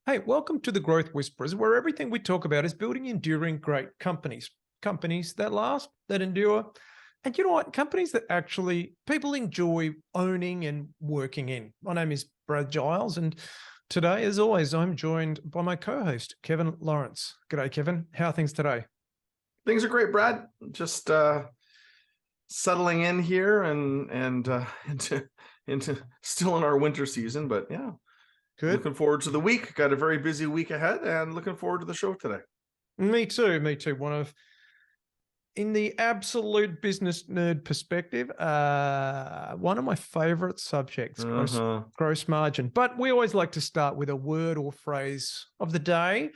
Hey, welcome to the Growth Whisperers, where everything we talk about is building enduring great companies. Companies that last, that endure, and you know what? Companies that actually people enjoy owning and working in. My name is Brad Giles, and today, as always, I'm joined by my co-host, Kevin Lawrence. G'day, Kevin. How are things today? Things are great, Brad. Just settling in here and into still in our winter season, but yeah, Good. looking forward to the week. Got a very busy week ahead, and looking forward to the show today. Me too. Me too. In the absolute business nerd perspective, one of my favorite subjects, gross margin. But we always like to start with a word or phrase of the day.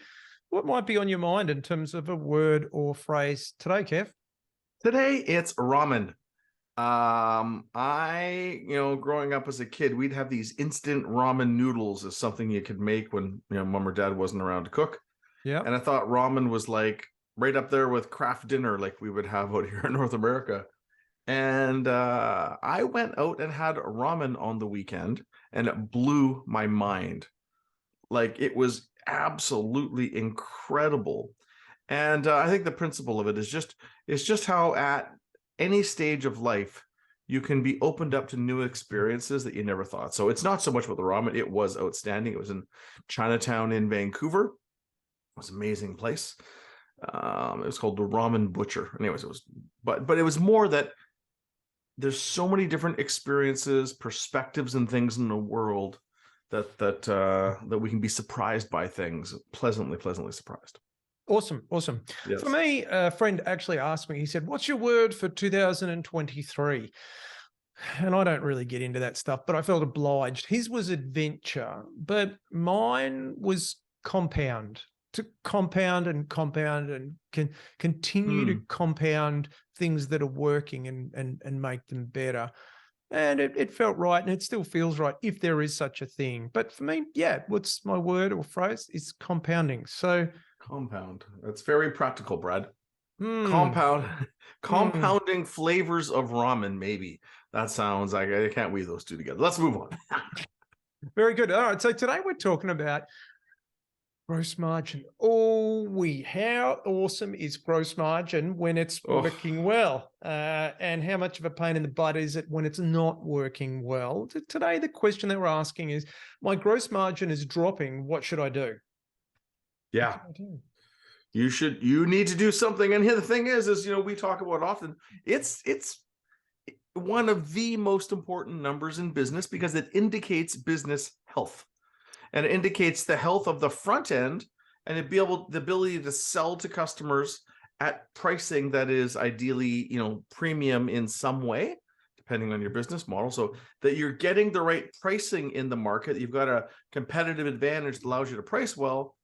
What might be on your mind in terms of a word or phrase today, Kev? Today it's ramen. Growing up as a kid, we'd have these instant ramen noodles as something you could make when mom or dad wasn't around to cook. Yeah. And I thought ramen was like right up there with craft dinner, like we would have out here in North America. And I went out and had ramen on the weekend, and it blew my mind. Like, it was absolutely incredible. And I think the principle of it is just how at any stage of life you can be opened up to new experiences that you never thought. So it's not so much about the ramen. It was outstanding. It was in Chinatown in Vancouver. It was an amazing place. It was called the Ramen Butcher. Anyways, but it was more that there's so many different experiences, perspectives, and things in the world that we can be surprised by things, pleasantly surprised. Awesome. Yes. For me, a friend actually asked me, he said, what's your word for 2023? And I don't really get into that stuff, but I felt obliged. His was adventure, but mine was compound. To compound and continue to compound things that are working and make them better. And it felt right, and it still feels right if there is such a thing. But for me, yeah, what's my word or phrase? It's compounding. So compound. That's very practical, Brad. Compounding flavors of ramen, maybe. That sounds like I can't weave those two together. Let's move on. Very good. All right. So today we're talking about gross margin. How awesome is gross margin when it's working well? And how much of a pain in the butt is it when it's not working well? Today, the question that we're asking is, my gross margin is dropping. What should I do? Yeah. You need to do something. And here the thing is we talk about often, it's one of the most important numbers in business because it indicates business health. And it indicates the health of the front end and the ability to sell to customers at pricing that is ideally, premium in some way, depending on your business model, so that you're getting the right pricing in the market. You've got a competitive advantage that allows you to price well.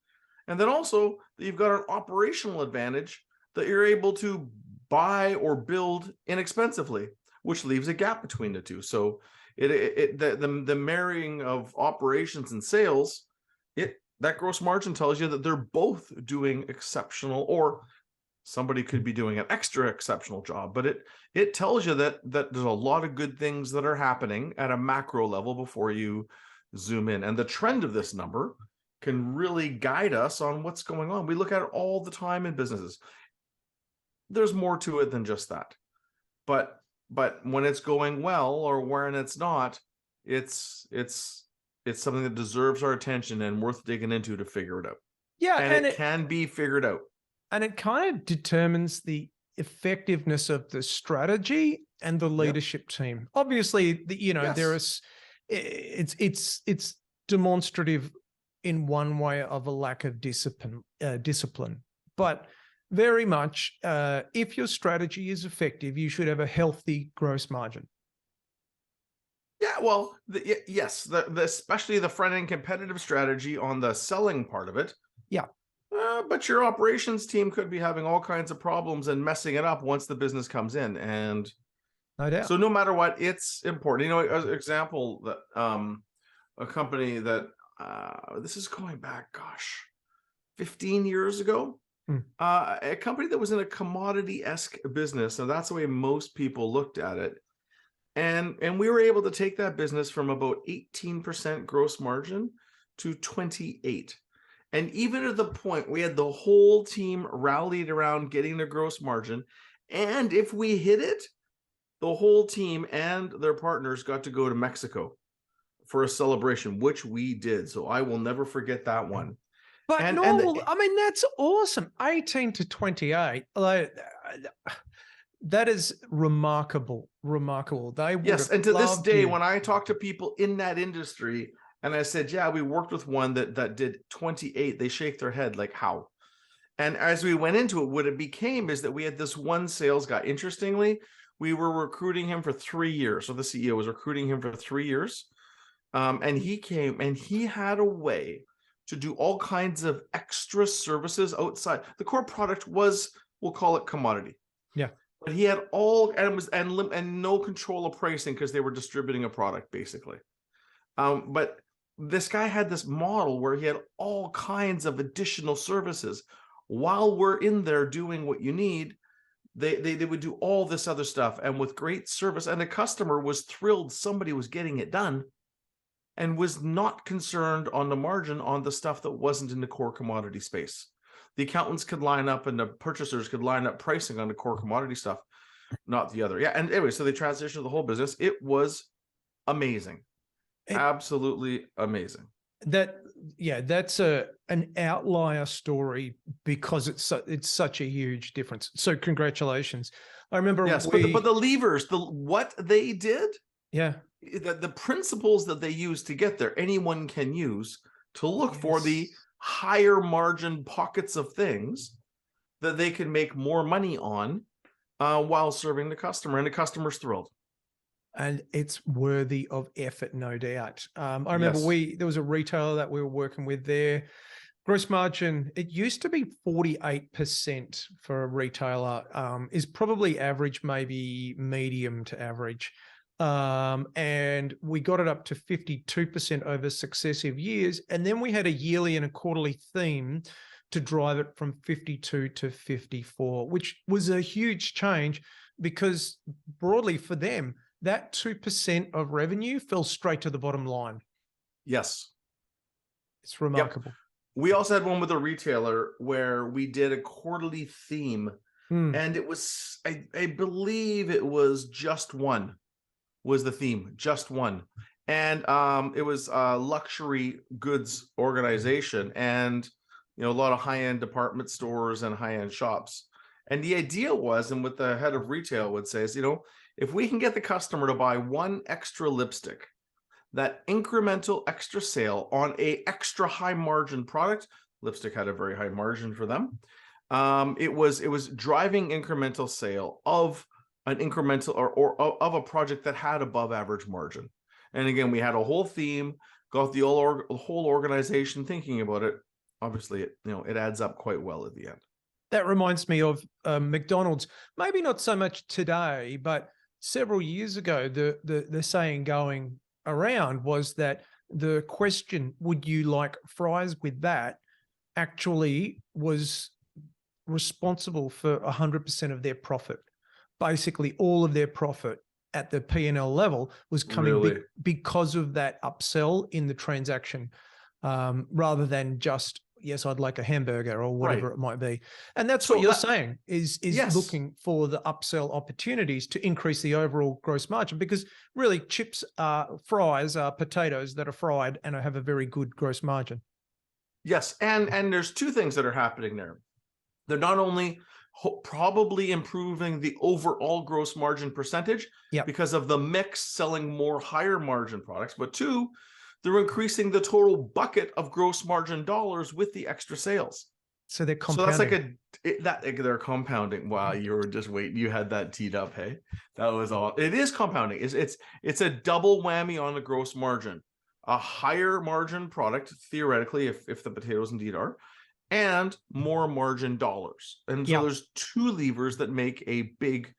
And then also that you've got an operational advantage that you're able to buy or build inexpensively, which leaves a gap between the two. So the marrying of operations and sales, that gross margin tells you that they're both doing exceptional, or somebody could be doing an extra exceptional job, but it tells you that there's a lot of good things that are happening at a macro level before you zoom in. And the trend of this number can really guide us on what's going on. We look at it all the time in businesses. There's more to it than just that. But when it's going well or when it's not, it's something that deserves our attention and worth digging into to figure it out. Yeah, and it can be figured out. And it kind of determines the effectiveness of the strategy and the leadership team. Obviously, there is it's demonstrative in one way of a lack of discipline, but very much, if your strategy is effective, you should have a healthy gross margin. Yeah, well, yes, especially the front-end competitive strategy on the selling part of it. Yeah. But your operations team could be having all kinds of problems and messing it up once the business comes in. And no doubt. So no matter what, it's important. As an example, that a company that this is going back, 15 years ago. A company that was in a commodity-esque business. And that's the way most people looked at it. And we were able to take that business from about 18% gross margin to 28%. And even at the point we had the whole team rallied around getting their gross margin. And if we hit it, the whole team and their partners got to go to Mexico for a celebration, which we did. So I will never forget that one. But I mean, that's awesome. 18 to 28. That is remarkable. They would yes, and to this day, when I talk to people in that industry and I said, yeah, we worked with one that did 28, they shake their head like, how? And as we went into it, what it became is that we had this one sales guy. Interestingly, we were recruiting him for 3 years. So the CEO was recruiting him for 3 years. And he came and he had a way to do all kinds of extra services outside. The core product was, we'll call it commodity. Yeah. But he had all, and it was, and no control of pricing because they were distributing a product basically. But this guy had this model where he had all kinds of additional services. While we're in there doing what you need, they would do all this other stuff, and with great service, and the customer was thrilled somebody was getting it done and was not concerned on the margin on the stuff that wasn't in the core commodity space. The accountants could line up and the purchasers could line up pricing on the core commodity stuff, not the other. Yeah. And anyway, so they transitioned the whole business. It was amazing. Absolutely amazing. That's an outlier story because it's such a huge difference. So congratulations. I remember but the levers, what they did, the principles that they use to get there, anyone can use to look for the higher margin pockets of things that they can make more money on while serving the customer, and the customer's thrilled. And it's worthy of effort, no doubt. I remember there was a retailer that we were working with there. Gross margin, it used to be 48% for a retailer, is probably average, maybe medium to average. And we got it up to 52% over successive years. And then we had a yearly and a quarterly theme to drive it from 52 to 54, which was a huge change because broadly for them, that 2% of revenue fell straight to the bottom line. Yes. It's remarkable. Yep. We also had one with a retailer where we did a quarterly theme, and it was, I believe it was Just One was the theme, Just One. And it was a luxury goods organization and, a lot of high-end department stores and high-end shops. And the idea was, and what the head of retail would say is, if we can get the customer to buy one extra lipstick, that incremental extra sale on a extra high margin product, lipstick had a very high margin for them. It was driving incremental sale of an incremental or of a project that had above average margin. And again, we had a whole theme, got the whole organization thinking about it. Obviously, it adds up quite well at the end. That reminds me of McDonald's. Maybe not so much today, but several years ago, the saying going around was that the question, would you like fries with that, actually was responsible for 100% of their profit. Basically, all of their profit at the P&L level was coming because of that upsell in the transaction, rather than just, yes, I'd like a hamburger or whatever it might be. And that's what you're saying is looking for the upsell opportunities to increase the overall gross margin, because really chips are fries are potatoes that are fried and have a very good gross margin. Yes. And there's two things that are happening there. They're not only probably improving the overall gross margin percentage because of the mix selling more higher margin products, but two, they're increasing the total bucket of gross margin dollars with the extra sales. So they're compounding. So that's like they're compounding. Wow, you were just waiting. You had that teed up. Hey, that was all. It is compounding. It's a double whammy on the gross margin. A higher margin product, theoretically, if the potatoes indeed are, and more margin dollars. And so there's two levers that make a big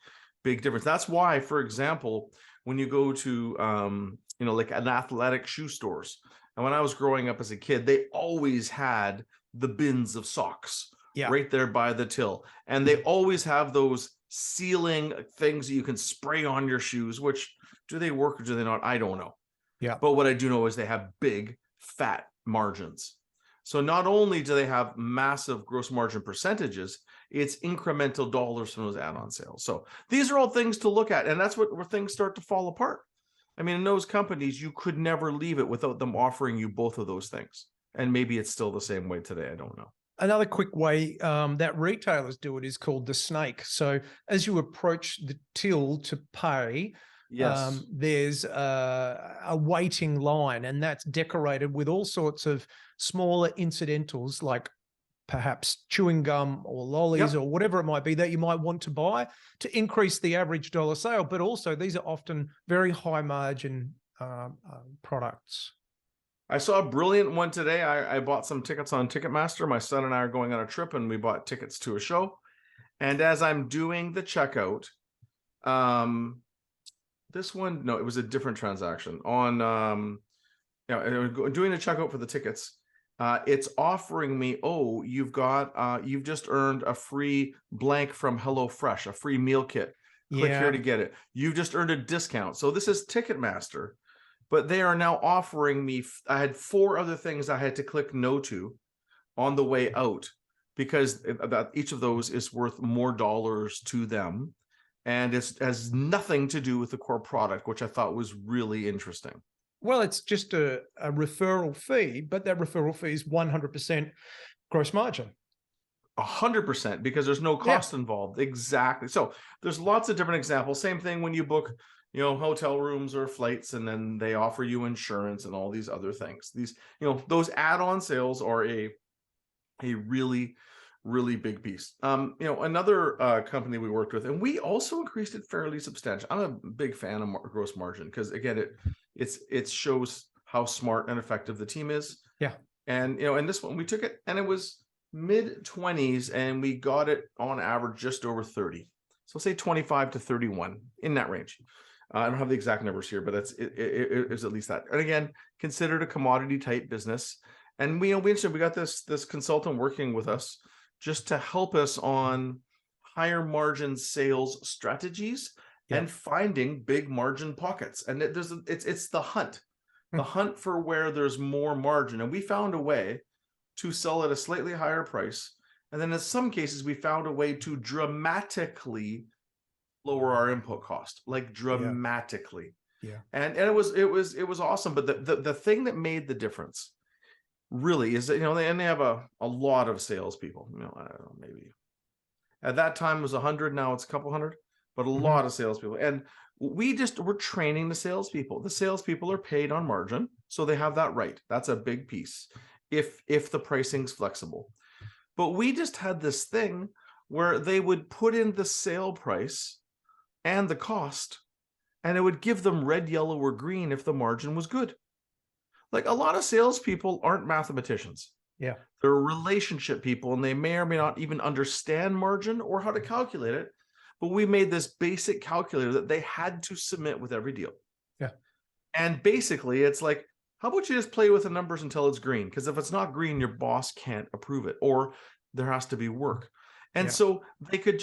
difference. That's why, for example, when you go to like an athletic shoe stores, and when I was growing up as a kid, they always had the bins of socks right there by the till, and they always have those sealing things that you can spray on your shoes. Which, do they work or do they not? I don't know. But what I do know is they have big fat margins. So not only do they have massive gross margin percentages, it's incremental dollars from those add-on sales. So these are all things to look at, and that's where things start to fall apart. I mean, in those companies, you could never leave it without them offering you both of those things. And maybe it's still the same way today. I don't know. Another quick way that retailers do it is called the snake. So as you approach the till to pay, yes, there's a waiting line, and that's decorated with all sorts of smaller incidentals, like perhaps chewing gum or lollies or whatever it might be that you might want to buy to increase the average dollar sale. But also these are often very high margin products. I saw a brilliant one today. I bought some tickets on Ticketmaster. My son and I are going on a trip, and we bought tickets to a show. And as I'm doing the checkout, this one, no, it was a different transaction. On doing the checkout for the tickets, it's offering me, oh, you've just earned a free blank from HelloFresh, a free meal kit. Click here to get it. You've just earned a discount. So this is Ticketmaster. But they are now offering me, I had 4 other things I had to click no to on the way out, because each of those is worth more dollars to them. And it has nothing to do with the core product, which I thought was really interesting. Well, it's just a referral fee, but that referral fee is 100% gross margin. 100%, because there's no cost involved. Exactly. So there's lots of different examples. Same thing when you book hotel rooms or flights, and then they offer you insurance and all these other things. These, those add-on sales are a really, really big piece. Another company we worked with, and we also increased it fairly substantial. I'm a big fan of gross margin because, again, it shows how smart and effective the team is. Yeah. And, in this one, we took it and it was mid-20s, and we got it on average just over 30. So say 25 to 31, in that range. I don't have the exact numbers here, but it was at least that. And again, considered a commodity type business. And we got this consultant working with us just to help us on higher margin sales strategies and finding big margin pockets. And it's the hunt for where there's more margin. And we found a way to sell at a slightly higher price. And then in some cases, we found a way to dramatically lower our input cost, like dramatically. And it was awesome. But the thing that made the difference really is that, they have a lot of salespeople. I don't know, maybe at that time it was 100, now it's a couple hundred, but a lot of salespeople. And we're training the salespeople. The salespeople are paid on margin, so they have that right. That's a big piece if the pricing's flexible. But we just had this thing where they would put in the sale price and the cost, and it would give them red, yellow, or green if the margin was good. Like, a lot of salespeople aren't mathematicians. Yeah. They're relationship people, and they may or may not even understand margin or how to calculate it. But we made this basic calculator that they had to submit with every deal. Yeah. And basically, it's like, how about you just play with the numbers until it's green? Because if it's not green, your boss can't approve it, or there has to be work. And so they could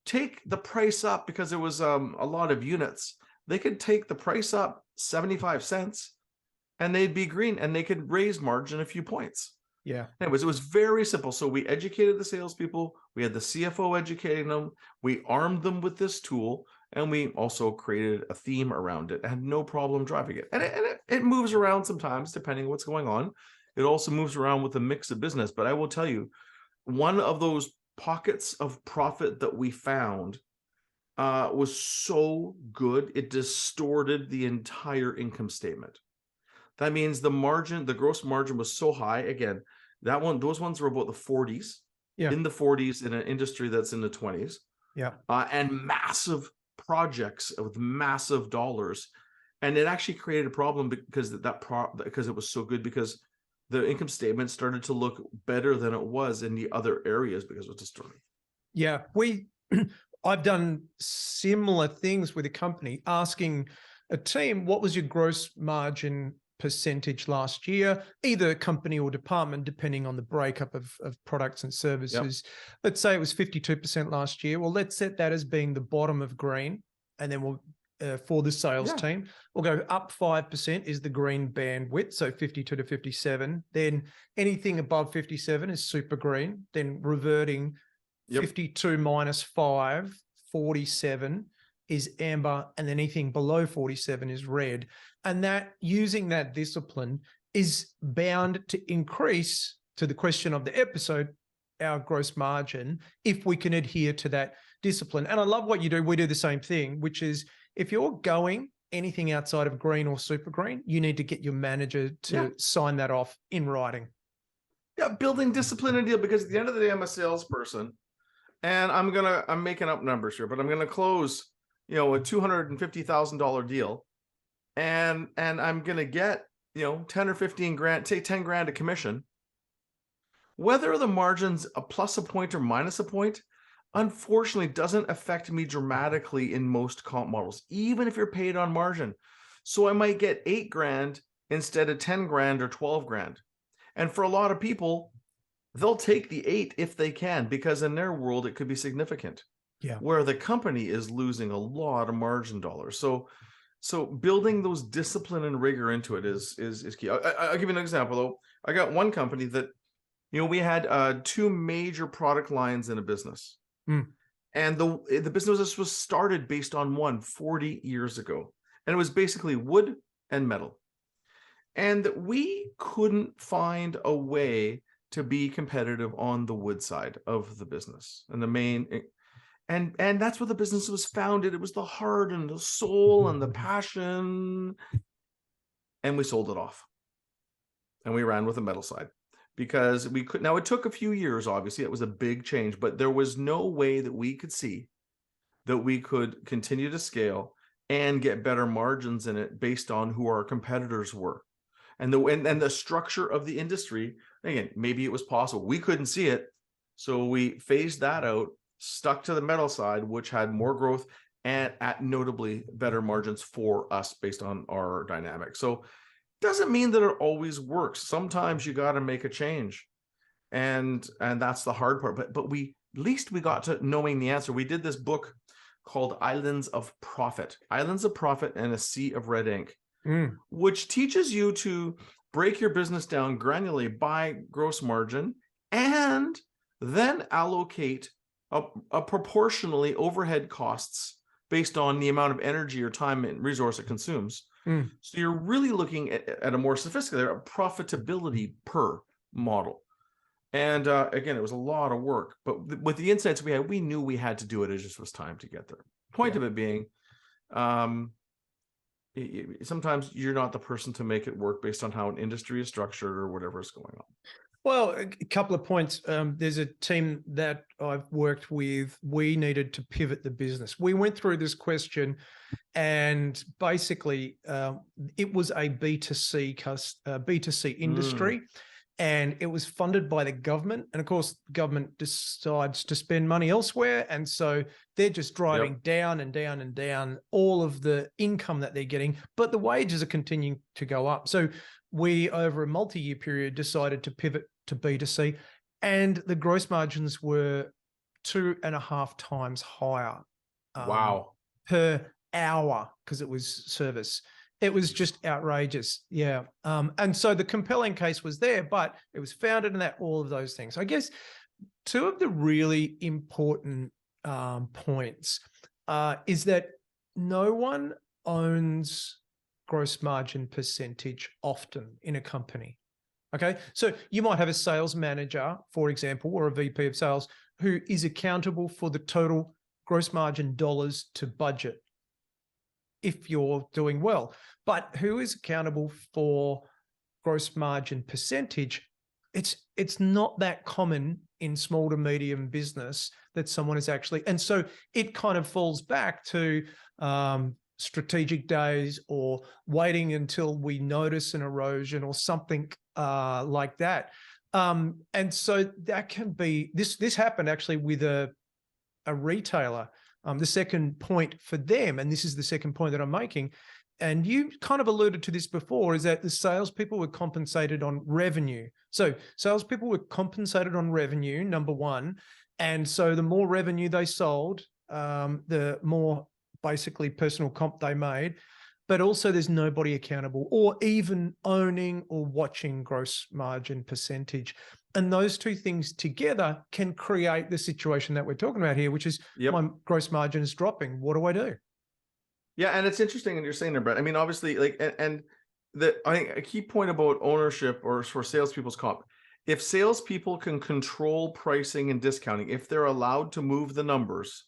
take the price up, because it was a lot of units. They could take the price up 75 cents and they'd be green, and they could raise margin a few points. Yeah. Anyways, it was very simple. So we educated the salespeople. We had the CFO educating them. We armed them with this tool, and we also created a theme around it. I had no problem driving it. And it moves around sometimes depending on what's going on. It also moves around with a mix of business. But I will tell you, one of those pockets of profit that we found was so good, it distorted the entire income statement. That means the gross margin was so high. Again, those ones were about the 40s, in the 40s, in an industry that's in the 20s. And massive projects with massive dollars. And it actually created a problem because because it was so good, because the income statement started to look better than it was in the other areas because it was distorted. Yeah, I've done similar things with a company, asking a team, what was your gross margin percentage last year, either company or department, depending on the breakup of products and services. Let's say it was 52% last year. Well, let's set that as being the bottom of green, and then we'll for the sales team. We'll go up 5% is the green bandwidth, so 52 to 57. Then anything above 57 is super green. Then reverting 52 minus 5, 47 is amber, and then anything below 47 is red. And that using that discipline is bound to increase, to the question of the episode, our gross margin if we can adhere to that discipline. And I love what you do. We do the same thing, which is if you're going anything outside of green or super green, you need to get your manager to sign that off in writing. Yeah, building discipline and deal, because at the end of the day, I'm a salesperson and I'm making up numbers here, but I'm gonna close, a $250,000 deal and I'm gonna get 10 or 15 grand, say 10 grand a commission. Whether the margin's a plus a point or minus a point, unfortunately doesn't affect me dramatically in most comp models, even if you're paid on margin. So I might get 8 grand instead of 10 grand or 12 grand. And for a lot of people, they'll take the 8 if they can, because in their world, it could be significant. Yeah. Where the company is losing a lot of margin dollars. So building those discipline and rigor into it is key. I'll give you an example though. I got one company that, we had 2 major product lines in a business. And the business was started based on one 40 years ago. And it was basically wood and metal. And we couldn't find a way to be competitive on the wood side of the business. And the main, and that's what the business was founded. It was the heart and the soul and the passion. And we sold it off. And we ran with the metal side. Because we could, now it took a few years, obviously, it was a big change, but there was no way that we could see that we could continue to scale and get better margins in it based on who our competitors were. And the structure of the industry, again, maybe it was possible. We couldn't see it. So we phased that out, stuck to the metal side, which had more growth and at notably better margins for us based on our dynamic. So doesn't mean that it always works. Sometimes you got to make a change, and that's the hard part. But at least we got to knowing the answer. We did this book called Islands of Profit and a Sea of Red Ink, which teaches you to break your business down granularly by gross margin and then allocate a proportionally overhead costs based on the amount of energy or time and resource it consumes. So you're really looking at a more sophisticated profitability per model. And again, it was a lot of work, but with the insights we had, we knew we had to do it. It just was time to get there. Point of it being, sometimes you're not the person to make it work based on how an industry is structured or whatever is going on. Well, a couple of points. There's a team that I've worked with. We needed to pivot the business. We went through this question, and basically, it was a B2C industry, and it was funded by the government. And of course, the government decides to spend money elsewhere, and so they're just driving down and down and down all of the income that they're getting, but the wages are continuing to go up. So we, over a multi-year period, decided to pivot to B2C, and the gross margins were 2.5 times higher. Wow. Per hour, because it was service. It was just outrageous. Yeah. And so the compelling case was there, but it was founded in that, all of those things. I guess 2 of the really important points is that no one owns gross margin percentage often in a company. Okay. So you might have a sales manager, for example, or a VP of sales who is accountable for the total gross margin dollars to budget if you're doing well, but who is accountable for gross margin percentage? It's not that common in small to medium business that someone is actually, and so it kind of falls back to strategic days or waiting until we notice an erosion or something like that. And so that can be, this happened actually with a retailer. The second point for them, and this is the second point that I'm making, and you kind of alluded to this before, is that the salespeople were compensated on revenue. So salespeople were compensated on revenue, number one. And so the more revenue they sold, the more basically personal comp they made, but also there's nobody accountable or even owning or watching gross margin percentage. And those two things together can create the situation that we're talking about here, which is my gross margin is dropping. What do I do? Yeah, and it's interesting, and you're saying there, Brett. I mean, obviously, like, I think a key point about ownership or for salespeople's comp, if salespeople can control pricing and discounting, if they're allowed to move the numbers,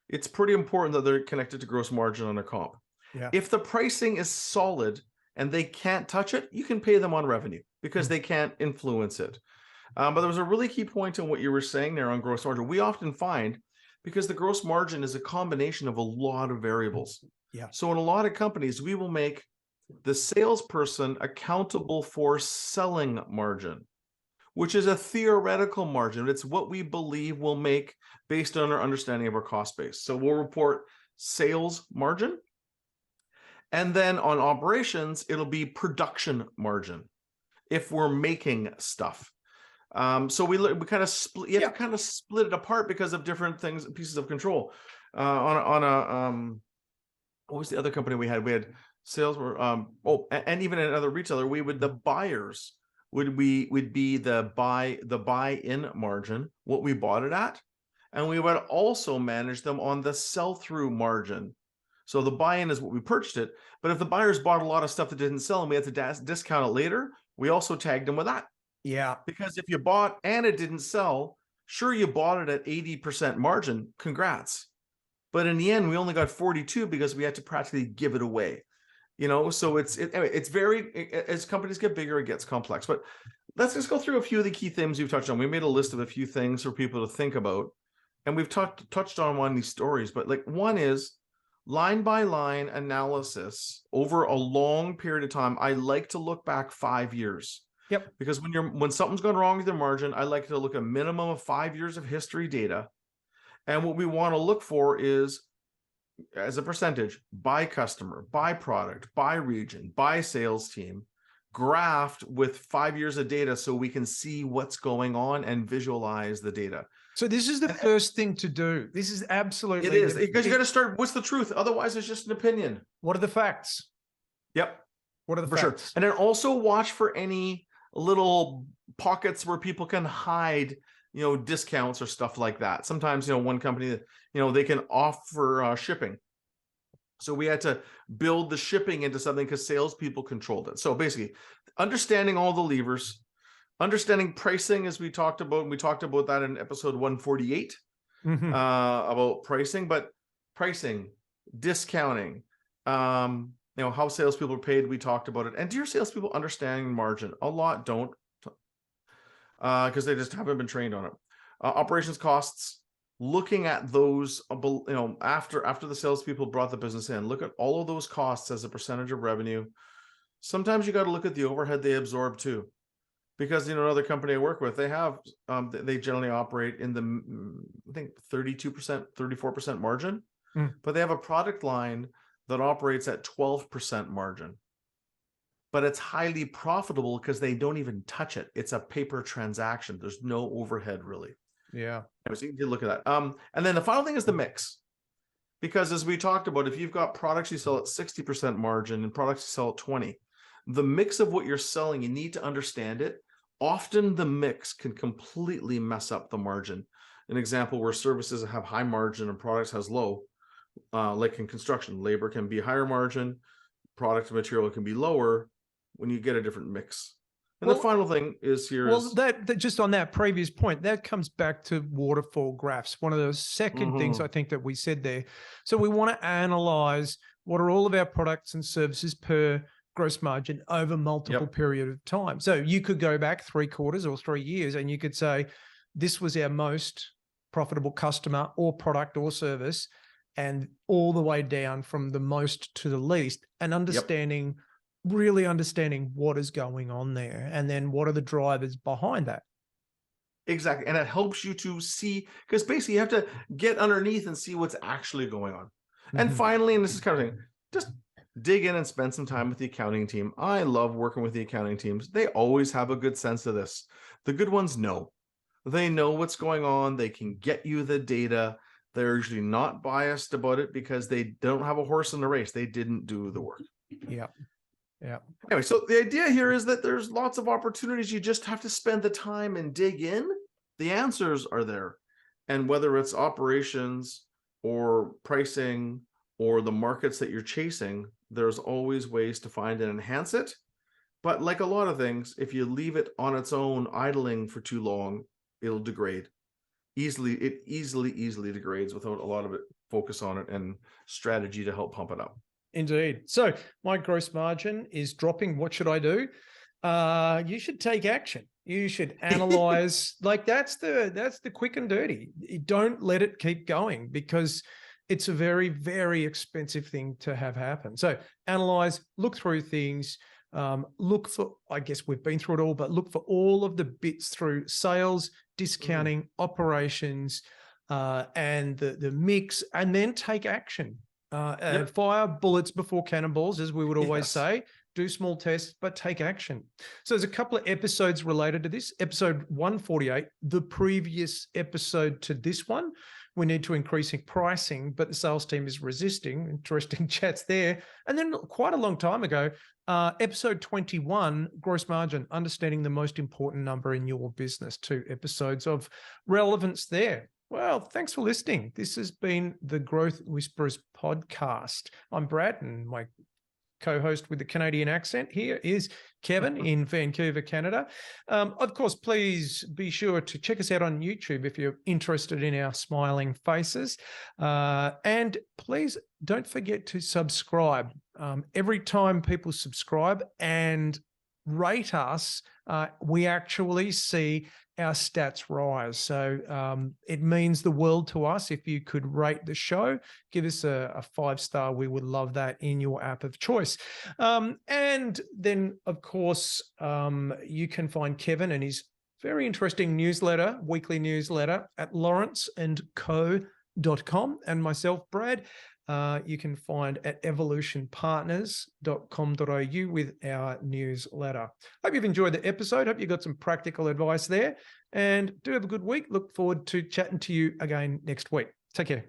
it's pretty important that they're connected to gross margin on their comp. Yeah. If the pricing is solid and they can't touch it, you can pay them on revenue because they can't influence it. But there was a really key point in what you were saying there on gross margin. We often find, because the gross margin is a combination of a lot of variables. Yeah. So in a lot of companies, we will make the salesperson accountable for selling margin, which is a theoretical margin. It's what we believe we'll make based on our understanding of our cost base. So we'll report sales margin. And then on operations, it'll be production margin if we're making stuff. So we kind of split. You have to kind of split it apart because of different things, pieces of control. What was the other company we had? We had sales were and even another retailer. The buyers would be the buy-in margin, what we bought it at, and we would also manage them on the sell-through margin. So the buy-in is what we purchased it, but if the buyers bought a lot of stuff that didn't sell and we had to discount it later, we also tagged them with that. Yeah. Because if you bought and it didn't sell, sure, you bought it at 80% margin, congrats. But in the end, we only got 42 because we had to practically give it away. So it's very, as companies get bigger, it gets complex. But let's just go through a few of the key themes you've touched on. We made a list of a few things for people to think about. And we've touched on one of these stories, but like one is line by line analysis over a long period of time. I like to look back 5 years. Yep. Because when something's gone wrong with your margin, I like to look at a minimum of 5 years of history data. And what we want to look for is, as a percentage, by customer, by product, by region, by sales team, graphed with 5 years of data so we can see what's going on and visualize the data. So this is the first thing to do. This is absolutely. It is, because you got to start, what's the truth? Otherwise, it's just an opinion. What are the facts? Yep. What are the facts? Sure. And then also watch for any little pockets where people can hide discounts or stuff like that. Sometimes, one company, they can offer shipping. So we had to build the shipping into something because salespeople controlled it. So basically, understanding all the levers, understanding pricing, as we talked about, and we talked about that in episode 148 about pricing, but pricing, discounting, how salespeople are paid, we talked about it. And do your salespeople understanding margin? A lot don't, because they just haven't been trained on it. Operations costs, looking at those, after the salespeople brought the business in, look at all of those costs as a percentage of revenue. Sometimes you got to look at the overhead they absorb too, because another company I work with, they have they generally operate in the I think 32%, 34% margin, but they have a product line that operates at 12% margin. But it's highly profitable because they don't even touch it. It's a paper transaction. There's no overhead really. Yeah. So you can look at that. And then the final thing is the mix. Because as we talked about, if you've got products you sell at 60% margin and products you sell at 20, the mix of what you're selling, you need to understand it. Often the mix can completely mess up the margin. An example where services have high margin and products has low, like in construction, labor can be higher margin, product and material can be lower when you get a different mix. And the final thing is here. That just on that previous point, that comes back to waterfall graphs. One of the second things I think that we said there. So we want to analyze what are all of our products and services per gross margin over multiple period of time. So you could go back 3 quarters or 3 years and you could say, this was our most profitable customer or product or service, and all the way down from the most to the least, and understanding really understanding what is going on there, and then what are the drivers behind that. Exactly. And it helps you to see, because basically you have to get underneath and see what's actually going on. And finally, and this is kind of thing, just dig in and spend some time with the accounting team. I love working with the accounting teams. They always have a good sense of this. The good ones know. They know what's going on. They can get you the data. They're usually not biased about it because they don't have a horse in the race. They didn't do the work. Yeah. Yeah. Anyway, so the idea here is that there's lots of opportunities. You just have to spend the time and dig in. The answers are there. And whether it's operations or pricing or the markets that you're chasing, there's always ways to find and enhance it. But like a lot of things, if you leave it on its own idling for too long, it'll degrade. It easily degrades without a lot of it focus on it and strategy to help pump it up. Indeed. So my gross margin is dropping. What should I do? You should take action. You should analyze. Like that's the quick and dirty. Don't let it keep going because it's a very, very expensive thing to have happen. So analyze, look through things, look for, I guess we've been through it all, but look for all of the bits through sales, discounting, operations, and the mix, and then take action. Fire bullets before cannonballs, as we would always say. Do small tests, but take action. So there's a couple of episodes related to this. Episode 148, the previous episode to this one, we need to increase pricing, but the sales team is resisting. Interesting chats there. And then quite a long time ago, episode 21, gross margin, understanding the most important number in your business. 2 episodes of relevance there. Well, thanks for listening. This has been the Growth Whisperers podcast. I'm Brad, and my co-host with the Canadian accent here is Kevin in Vancouver, Canada. Of course, please be sure to check us out on YouTube if you're interested in our smiling faces. And please don't forget to subscribe. Every time people subscribe and rate us, we actually see our stats rise. So it means the world to us if you could rate the show, give us a 5-star. We would love that in your app of choice. And then, of course, you can find Kevin and his very interesting newsletter, weekly newsletter at lawrenceandco.com, and myself, Brad. You can find at evolutionpartners.com.au with our newsletter. Hope you've enjoyed the episode. Hope you got some practical advice there, and do have a good week. Look forward to chatting to you again next week. Take care.